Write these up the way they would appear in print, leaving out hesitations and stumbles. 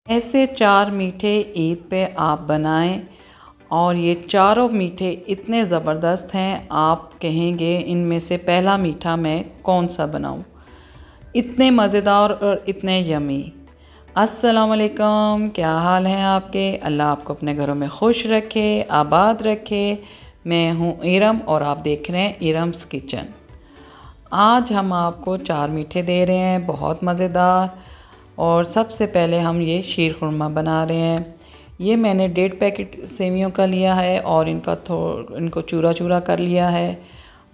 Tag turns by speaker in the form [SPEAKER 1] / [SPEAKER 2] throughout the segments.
[SPEAKER 1] ऐसे 4 मीठे ईद पे आप बनाएं और ये चारों मीठे इतने ज़बरदस्त हैं, आप कहेंगे इनमें से पहला मीठा मैं कौन सा बनाऊं। इतने मज़ेदार और इतने यमी। अस्सलाम वालेकुम, क्या हाल हैं आपके? अल्लाह आपको अपने घरों में खुश रखे, आबाद रखे। मैं हूँ इरम और आप देख रहे हैं इरम्स किचन। आज हम आपको 4 मीठे दे रहे हैं, बहुत मज़ेदार। और सबसे पहले हम ये शीर खुरमा बना रहे हैं। ये मैंने 1.5 पैकेट सेवियों का लिया है और इनको चूरा चूरा कर लिया है।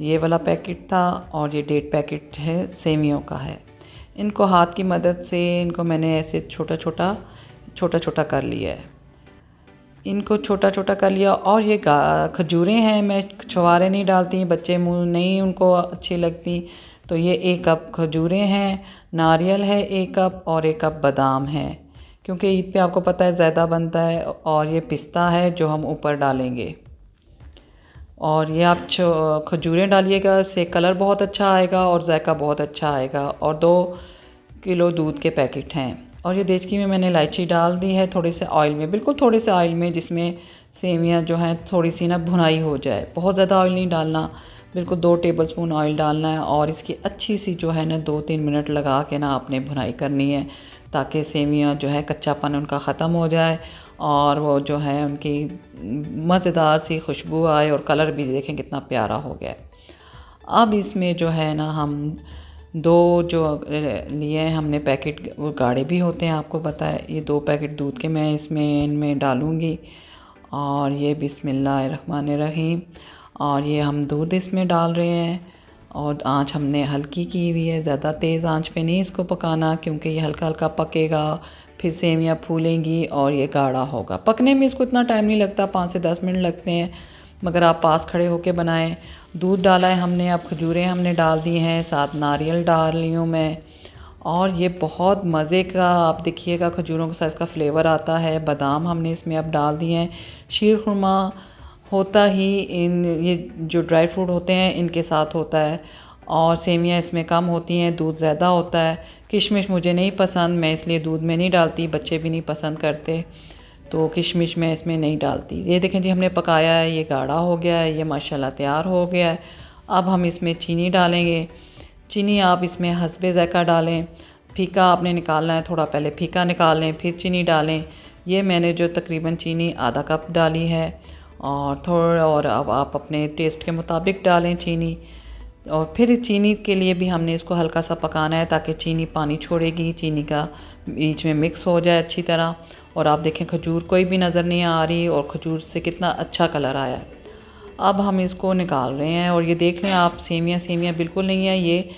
[SPEAKER 1] ये वाला पैकेट था और ये 1.5 पैकेट है सेवियों का है। इनको हाथ की मदद से इनको मैंने ऐसे छोटा छोटा कर लिया है। इनको छोटा छोटा कर लिया। और ये खजूरें हैं, मैं छुहारे नहीं डालती, बच्चे मुँह नहीं उनको अच्छी लगती, तो ये 1 कप खजूरें हैं। नारियल है 1 कप और 1 कप बादाम है, क्योंकि ईद पे आपको पता है ज़्यादा बनता है। और ये पिस्ता है जो हम ऊपर डालेंगे। और ये आप खजूरें डालिएगा, इससे कलर बहुत अच्छा आएगा और जायका बहुत अच्छा आएगा। और 2 किलो दूध के पैकेट हैं। और ये देचकी में मैंने इलायची डाल दी है थोड़े से ऑयल में, बिल्कुल थोड़े से ऑयल में, जिसमें सेवियां जो हैं थोड़ी सी ना भुनाई हो जाए। बहुत ज़्यादा ऑयल नहीं डालना, बिल्कुल 2 टेबलस्पून ऑयल डालना है। और इसकी अच्छी सी जो है ना 2-3 मिनट लगा के ना आपने भुनाई करनी है, ताकि सेवियां जो है कच्चापन उनका ख़त्म हो जाए और वो जो है उनकी मज़ेदार सी खुशबू आए और कलर भी देखें कितना प्यारा हो गया है। अब इसमें जो है ना हम 2 जो लिए हैं हमने पैकेट, वो गाढ़े भी होते हैं, आपको पता है। ये 2 पैकेट दूध के मैं इनमें डालूँगी। और ये बिस्मिल्लाहिर्रहमानिर्रहीम। और ये हम दूध इसमें डाल रहे हैं और आँच हमने हल्की की हुई है, ज़्यादा तेज़ आँच पे नहीं इसको पकाना, क्योंकि ये हल्का हल्का पकेगा, फिर सेवियाँ फूलेंगी और ये गाढ़ा होगा। पकने में इसको इतना टाइम नहीं लगता, 5 से 10 मिनट लगते हैं, मगर आप पास खड़े होके बनाएं। दूध डाला है हमने, अब खजूरें हमने डाल दी हैं, साथ नारियल डाल रही हूँ मैं। और ये बहुत मज़े का, आप देखिएगा खजूरों के साथ इसका फ्लेवर आता है। बादाम हमने इसमें अब डाल दिए हैं। शीर खुरमा होता ही ये जो ड्राई फ्रूट होते हैं इनके साथ होता है। और सेवियाँ इसमें कम होती हैं, दूध ज़्यादा होता है। किशमिश मुझे नहीं पसंद, मैं इसलिए दूध में नहीं डालती, बच्चे भी नहीं पसंद करते, तो किशमिश मैं इसमें नहीं डालती। ये देखें जी, हमने पकाया है, ये गाढ़ा हो गया है, ये माशाल्लाह तैयार हो गया है। अब हम इसमें चीनी डालेंगे। चीनी आप इसमें हस्बे ज़ायक़ा डालें। फीका आपने निकालना है, थोड़ा पहले फीका निकालें फिर चीनी डालें। ये मैंने जो तकरीबन चीनी आधा कप डाली है। और अब आप अपने टेस्ट के मुताबिक डालें चीनी। और फिर चीनी के लिए भी हमने इसको हल्का सा पकाना है, ताकि चीनी पानी छोड़ेगी, चीनी का बीच में मिक्स हो जाए अच्छी तरह। और आप देखें खजूर कोई भी नज़र नहीं आ रही और खजूर से कितना अच्छा कलर आया है। अब हम इसको निकाल रहे हैं और ये देख रहे हैं आप, सेवियाँ बिल्कुल नहीं है, ये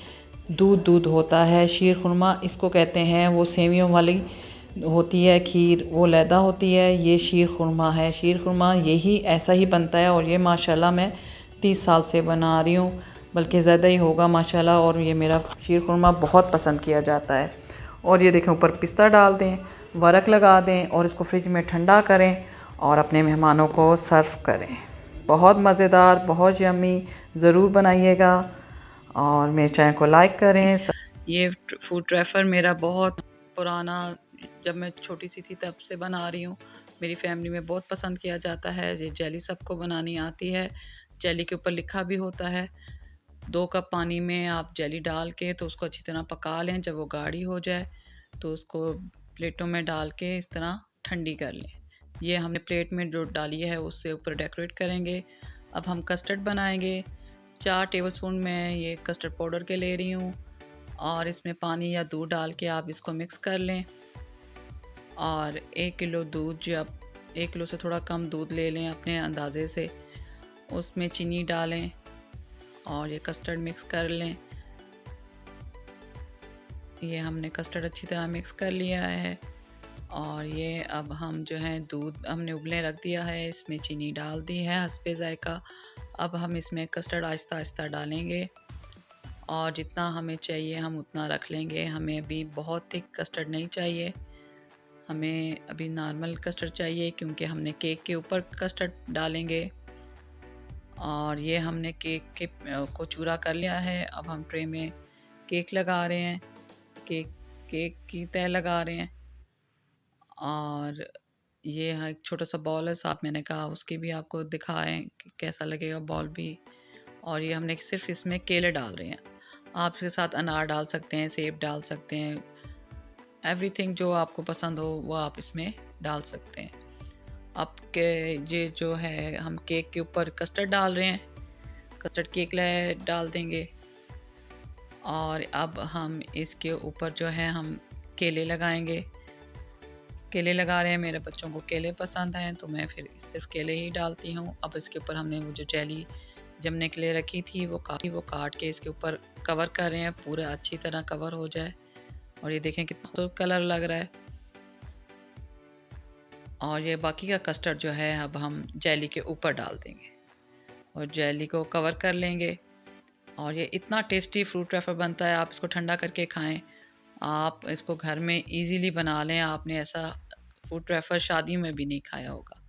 [SPEAKER 1] दूध होता है। शीर खुरमा इसको कहते हैं, वो सेवियों वाली होती है खीर, वो लैदा होती है, ये शीर खुरमा है। शीर खुरमा यही ऐसा ही बनता है। और ये माशाल्लाह मैं 30 साल से बना रही हूँ, बल्कि ज़्यादा ही होगा माशाल्लाह। और ये मेरा शीर खुरमा बहुत पसंद किया जाता है। और ये देखें, ऊपर पिस्ता डाल दें, वरक लगा दें और इसको फ्रिज में ठंडा करें और अपने मेहमानों को सर्व करें। बहुत मज़ेदार, बहुत यम्मी, ज़रूर बनाइएगा और मेरे चैनल को लाइक करें। ये फूड ट्रैफर मेरा बहुत पुराना, जब मैं छोटी सी थी तब से बना रही हूँ। मेरी फैमिली में बहुत पसंद किया जाता है। ये जेली सबको बनानी आती है। जेली के ऊपर लिखा भी होता है। 2 कप पानी में आप जेली डाल के तो उसको अच्छी तरह पका लें। जब वो गाढ़ी हो जाए तो उसको प्लेटों में डाल के इस तरह ठंडी कर लें। ये हमने प्लेट में जो डाली है उससे ऊपर डेकोरेट करेंगे। अब हम कस्टर्ड बनाएंगे। 4 टेबलस्पून मैं ये कस्टर्ड पाउडर के ले रही हूँ और इसमें पानी या दूध डाल के आप इसको मिक्स कर लें। और 1 किलो दूध, जो आप 1 किलो से थोड़ा कम दूध ले लें अपने अंदाज़े से, उसमें चीनी डालें और ये कस्टर्ड मिक्स कर लें। ये हमने कस्टर्ड अच्छी तरह मिक्स कर लिया है। और ये अब हम जो है दूध हमने उबलने रख दिया है, इसमें चीनी डाल दी है हस्बे ज़ायक़ा। अब हम इसमें कस्टर्ड आहिस्ता आहिस्ता डालेंगे और जितना हमें चाहिए हम उतना रख लेंगे। हमें अभी बहुत थिक कस्टर्ड नहीं चाहिए, हमें अभी नॉर्मल कस्टर्ड चाहिए, क्योंकि हमने केक के ऊपर कस्टर्ड डालेंगे। और ये हमने केक को चूरा कर लिया है। अब हम ट्रे में केक लगा रहे हैं, केक की तह लगा रहे हैं। और ये है एक छोटा सा बॉल है साथ, मैंने कहा उसकी भी आपको दिखाएं कि कैसा लगेगा बॉल भी। और ये हमने सिर्फ इसमें केले डाल रहे हैं, आप इसके साथ अनार डाल सकते हैं, सेब डाल सकते हैं, एवरीथिंग जो आपको पसंद हो वो आप इसमें डाल सकते हैं। आपके ये जो है हम केक के ऊपर कस्टर्ड डाल रहे हैं, कस्टर्ड केक डाल देंगे। और अब हम इसके ऊपर जो है हम केले लगाएंगे। केले लगा रहे हैं, मेरे बच्चों को केले पसंद हैं तो मैं फिर सिर्फ केले ही डालती हूँ। अब इसके ऊपर हमने वो जो जेली जमने के लिए रखी थी वो काट के इसके ऊपर कवर कर रहे हैं, पूरा अच्छी तरह कवर हो जाए। और ये देखें कितना खूबसूरत कलर लग रहा है। और ये बाकी का कस्टर्ड जो है अब हम जेली के ऊपर डाल देंगे और जेली को कवर कर लेंगे। और ये इतना टेस्टी फ्रूट वेफर बनता है, आप इसको ठंडा करके खाएं, आप इसको घर में इजीली बना लें। आपने ऐसा फ्रूट वेफर शादी में भी नहीं खाया होगा,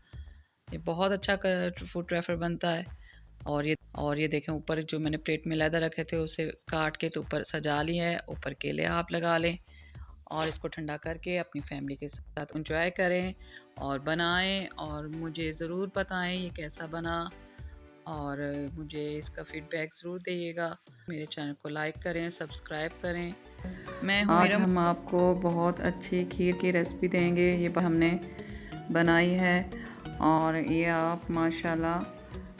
[SPEAKER 1] ये बहुत अच्छा फ्रूट वेफर बनता है। और ये देखें ऊपर जो मैंने प्लेट में लेदर रखे थे उसे काट के तो ऊपर सजा लिया है, ऊपर केले आप लगा लें और इसको ठंडा करके अपनी फैमिली के साथ एंजॉय करें और बनाएं। और मुझे ज़रूर बताएं ये कैसा बना और मुझे इसका फीडबैक ज़रूर दीजिएगा। मेरे चैनल को लाइक करें, सब्सक्राइब करें। मैं हूँ आज हम आपको बहुत अच्छी खीर की रेसिपी देंगे, ये हमने बनाई है और ये आप माशाल्लाह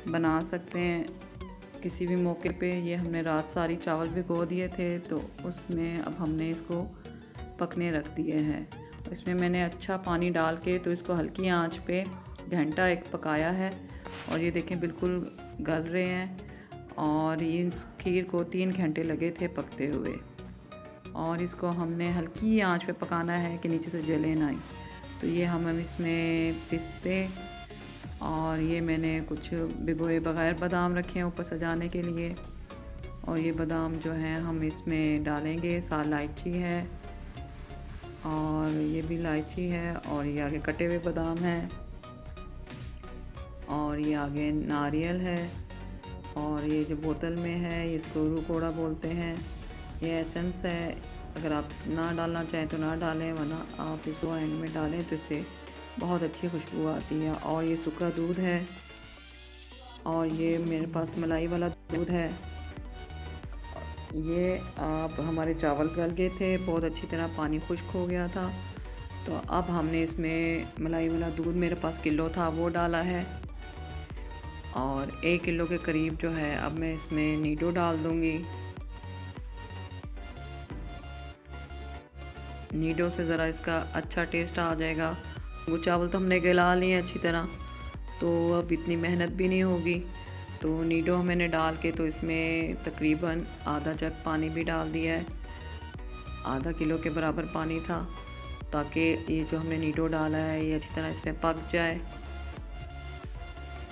[SPEAKER 1] बना सकते हैं किसी भी मौके पे। ये हमने रात सारी चावल भिगो दिए थे तो उसमें अब हमने इसको पकने रख दिए हैं। इसमें मैंने अच्छा पानी डाल के तो इसको हल्की आंच पे घंटा एक पकाया है और ये देखें बिल्कुल गल रहे हैं। और इस खीर को 3 घंटे लगे थे पकते हुए और इसको हमने हल्की आंच पे पकाना है कि नीचे से जले ना। तो ये हम इसमें पिस्ते और ये मैंने कुछ भिगोए बगैर बादाम रखे हैं ऊपर सजाने के लिए। और ये बादाम जो हैं हम इसमें डालेंगे, साथ इलायची है और ये भी इलायची है और ये आगे कटे हुए बादाम हैं और ये आगे नारियल है और ये जो बोतल में है इसको रूकोड़ा बोलते हैं। ये एसेंस है, अगर आप ना डालना चाहें तो ना डालें, वरना आप इसको एंड में डालें तो इससे बहुत अच्छी खुशबू आती है। और ये सूखा दूध है और ये मेरे पास मलाई वाला दूध है। ये आप हमारे चावल गल गए थे, बहुत अच्छी तरह पानी खुश्क हो गया था तो अब हमने इसमें मलाई वाला दूध मेरे पास किलो था वो डाला है और 1 किलो के करीब जो है अब मैं इसमें नीडो डाल दूँगी। नीडो से ज़रा इसका अच्छा टेस्ट आ जाएगा। वो चावल तो हमने गला लिए अच्छी तरह तो अब इतनी मेहनत भी नहीं होगी। तो नीडो मैंने डाल के तो इसमें तकरीबन आधा जग पानी भी डाल दिया है, आधा किलो के बराबर पानी था, ताकि ये जो हमने नीडो डाला है ये अच्छी तरह इसमें पक जाए।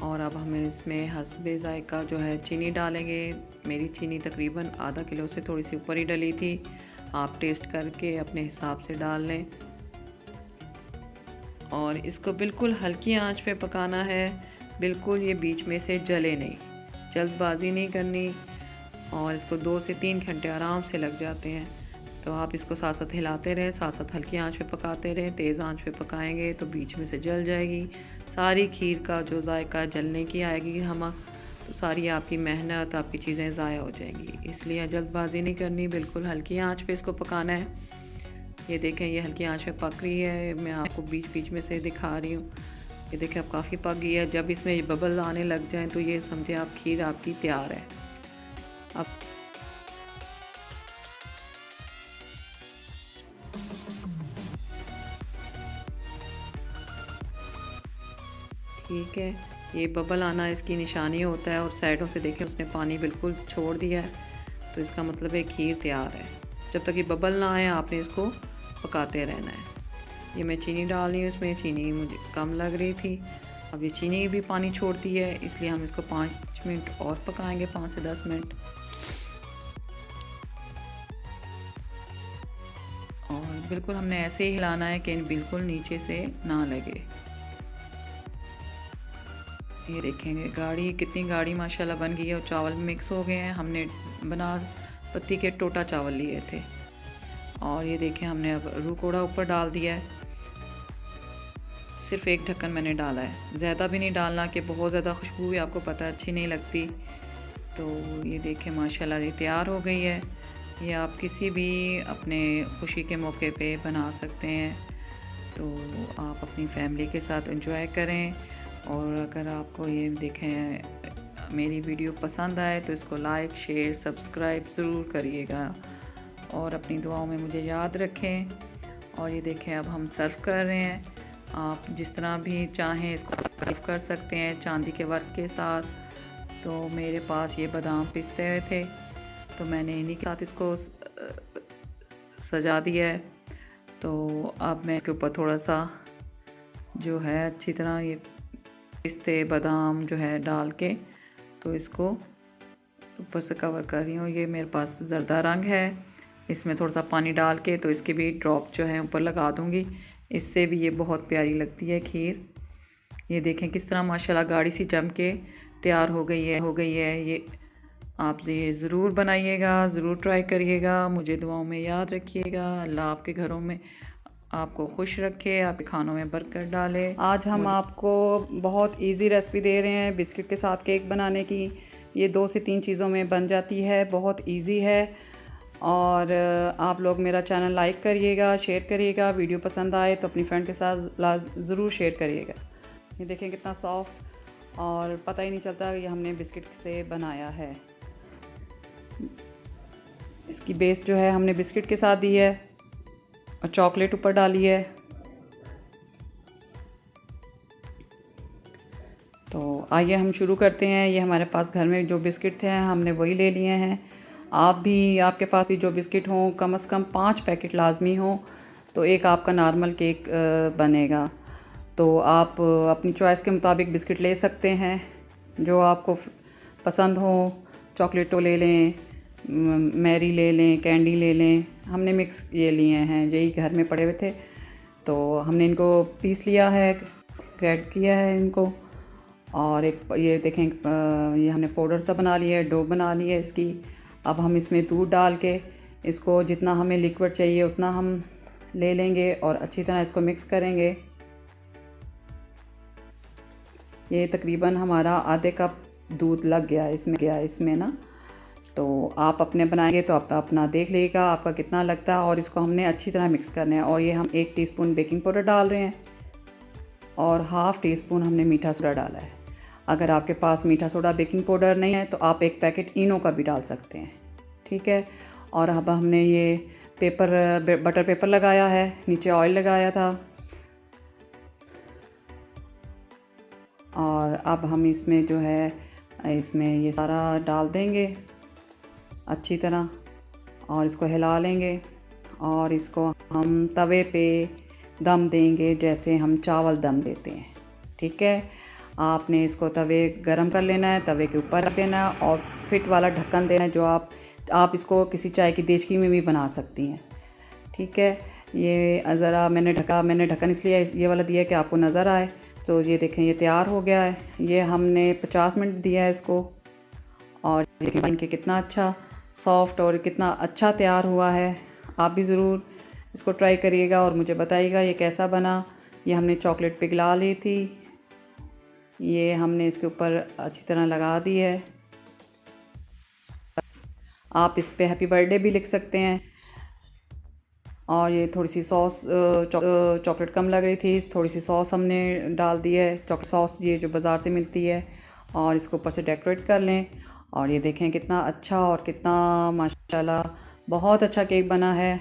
[SPEAKER 1] और अब हमें इसमें हस्बे ज़ायका जो है चीनी डालेंगे। मेरी चीनी तकरीबन आधा किलो से थोड़ी सी ऊपर ही डली थी, आप टेस्ट करके अपने हिसाब से डाल लें। और इसको बिल्कुल हल्की आंच पे पकाना है, बिल्कुल ये बीच में से जले नहीं, जल्दबाजी नहीं करनी। और इसको 2 से 3 घंटे आराम से लग जाते हैं तो आप इसको साथ साथ हिलाते रहें, साथ साथ हल्की आंच पे पकाते रहें। तेज़ आंच पे पकाएंगे तो बीच में से जल जाएगी, सारी खीर का जो जायका जलने की आएगी हमक, तो सारी आपकी मेहनत, आपकी चीज़ें ज़ाया हो जाएंगी। इसलिए जल्दबाजी नहीं करनी, बिल्कुल हल्की आंच पे इसको पकाना है। ये देखें ये हल्की आंच पे पक रही है, मैं आपको बीच बीच में से दिखा रही हूँ। ये देखें अब काफ़ी पक गई है। जब इसमें बबल आने लग जाएं तो ये समझे आप खीर आपकी तैयार है। अब ठीक है, ये बबल आना इसकी निशानी होता है और साइडों से देखें उसने पानी बिल्कुल छोड़ दिया है तो इसका मतलब है खीर तैयार है। जब तक ये बबल ना आए आपने इसको पकाते रहना है। ये मैं चीनी डाल रही हूँ, इसमें चीनी मुझे कम लग रही थी, अब ये चीनी भी पानी छोड़ती है, इसलिए हम इसको 5 मिनट और पकाएंगे, 5 से 10 मिनट। और बिल्कुल हमने ऐसे ही हिलाना है कि बिल्कुल नीचे से ना लगे। ये देखेंगे गाढ़ी, कितनी गाढ़ी माशाल्लाह बन गई है और चावल मिक्स हो गए हैं। हमने बना पत्ती के टोटा चावल लिए थे और ये देखें हमने अब रूकोड़ा ऊपर डाल दिया है सिर्फ एक ढक्कन मैंने डाला है, ज़्यादा भी नहीं डालना कि बहुत ज़्यादा खुशबू भी आपको पता अच्छी नहीं लगती। तो ये देखें माशाल्लाह ये तैयार हो गई है। ये आप किसी भी अपने खुशी के मौके पे बना सकते हैं, तो आप अपनी फैमिली के साथ एंजॉय करें। और अगर आपको ये देखें मेरी वीडियो पसंद आए तो इसको लाइक शेयर सब्सक्राइब ज़रूर करिएगा और अपनी दुआओं में मुझे याद रखें। और ये देखें अब हम सर्व कर रहे हैं। आप जिस तरह भी चाहें इसको सर्व कर सकते हैं, चांदी के वर्क के साथ। तो मेरे पास ये बादाम पिसते हुए थे तो मैंने इन्हीं के साथ इसको सजा दिया है। तो अब मैं इसके ऊपर थोड़ा सा जो है अच्छी तरह ये पिस्ते बादाम जो है डाल के तो इसको ऊपर से कवर कर रही हूँ। ये मेरे पास जर्दा रंग है, इसमें थोड़ा सा पानी डाल के तो इसके भी ड्रॉप जो है ऊपर लगा दूँगी। इससे भी ये बहुत प्यारी लगती है खीर। ये देखें किस तरह माशाल्लाह गाढ़ी सी जम के तैयार हो गई है। ये आप ये ज़रूर बनाइएगा, ज़रूर ट्राई करिएगा, मुझे दुआओं में याद रखिएगा। अल्लाह आपके घरों में आपको खुश रखे, आपके खानों में बरकत डाले। आज हम आपको बहुत इजी रेसिपी दे रहे हैं बिस्किट के साथ केक बनाने की। ये 2 से 3 चीज़ों में बन जाती है, बहुत इजी है। और आप लोग मेरा चैनल लाइक करिएगा, शेयर करिएगा। वीडियो पसंद आए तो अपनी फ्रेंड के साथ ज़रूर शेयर करिएगा। ये देखें कितना सॉफ्ट और पता ही नहीं चलता ये हमने बिस्किट से बनाया है। इसकी बेस जो है हमने बिस्किट के साथ दी है और चॉकलेट ऊपर डाली है। तो आइए हम शुरू करते हैं। ये हमारे पास घर में जो बिस्किट थे हमने वही ले लिए हैं। आप भी, आपके पास भी जो बिस्किट हों, कम से कम 5 पैकेट लाजमी हों तो एक आपका नॉर्मल केक बनेगा। तो आप अपनी चॉइस के मुताबिक बिस्किट ले सकते हैं जो आपको पसंद हो। चॉकलेटो ले लें, मैरी ले लें, कैंडी ले लें। हमने मिक्स ये लिए हैं, यही घर में पड़े हुए थे तो हमने इनको पीस लिया है, ग्राइंड किया है इनको। और एक ये देखें ये हमने पाउडर सा बना लिया है, डो बना ली है इसकी। अब हम इसमें दूध डाल के इसको जितना हमें लिक्विड चाहिए उतना हम ले लेंगे और अच्छी तरह इसको मिक्स करेंगे। ये तकरीबन हमारा आधे कप दूध लग गया इसमें ना। तो आप अपने बनाएंगे तो आप अपना देख लीजिएगा आपका कितना लगता है। और इसको हमने अच्छी तरह मिक्स करना है। और ये हम 1 टीस्पून बेकिंग पाउडर डाल रहे हैं और ½ टीस्पून हमने मीठा सोडा डाला है। अगर आपके पास मीठा सोडा बेकिंग पाउडर नहीं है तो आप 1 पैकेट इनो का भी डाल सकते हैं, ठीक है। और अब हमने ये बटर पेपर लगाया है, नीचे ऑयल लगाया था। और अब हम इसमें जो है इसमें ये सारा डाल देंगे अच्छी तरह और इसको हिला लेंगे। और इसको हम तवे पे दम देंगे जैसे हम चावल दम देते हैं, ठीक है। आपने इसको तवे गरम कर लेना है, तवे के ऊपर रख देना है और फिट वाला ढक्कन देना है। जो आप इसको किसी चाय की देचकी में भी बना सकती हैं, ठीक है। ये ज़रा मैंने ढक्कन इसलिए ये वाला दिया है कि आपको नज़र आए। तो ये देखें ये तैयार हो गया है। ये हमने 50 मिनट दिया है इसको और देखिए इनके कितना अच्छा सॉफ्ट और कितना अच्छा तैयार हुआ है। आप भी ज़रूर इसको ट्राई करिएगा और मुझे बताइएगा ये कैसा बना। ये हमने चॉकलेट पिघला ली थी, ये हमने इसके ऊपर अच्छी तरह लगा दी है। आप इस पे हैप्पी बर्थडे भी लिख सकते हैं। और ये थोड़ी सी सॉस चॉकलेट कम लग रही थी, थोड़ी सी सॉस हमने डाल दी है, चॉकलेट सॉस ये जो बाज़ार से मिलती है। और इसको ऊपर से डेकोरेट कर लें। और ये देखें कितना अच्छा और कितना माशाल्लाह बहुत अच्छा केक बना है।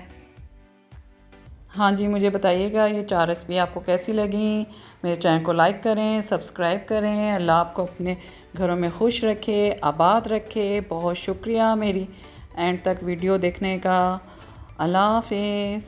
[SPEAKER 1] हाँ जी, मुझे बताइएगा ये 4 रेसिपी आपको कैसी लगी। मेरे चैनल को लाइक करें, सब्सक्राइब करें। अल्लाह आपको अपने घरों में खुश रखे, आबाद रखे। बहुत शुक्रिया मेरी एंड तक वीडियो देखने का। अल्लाह हाफिज़।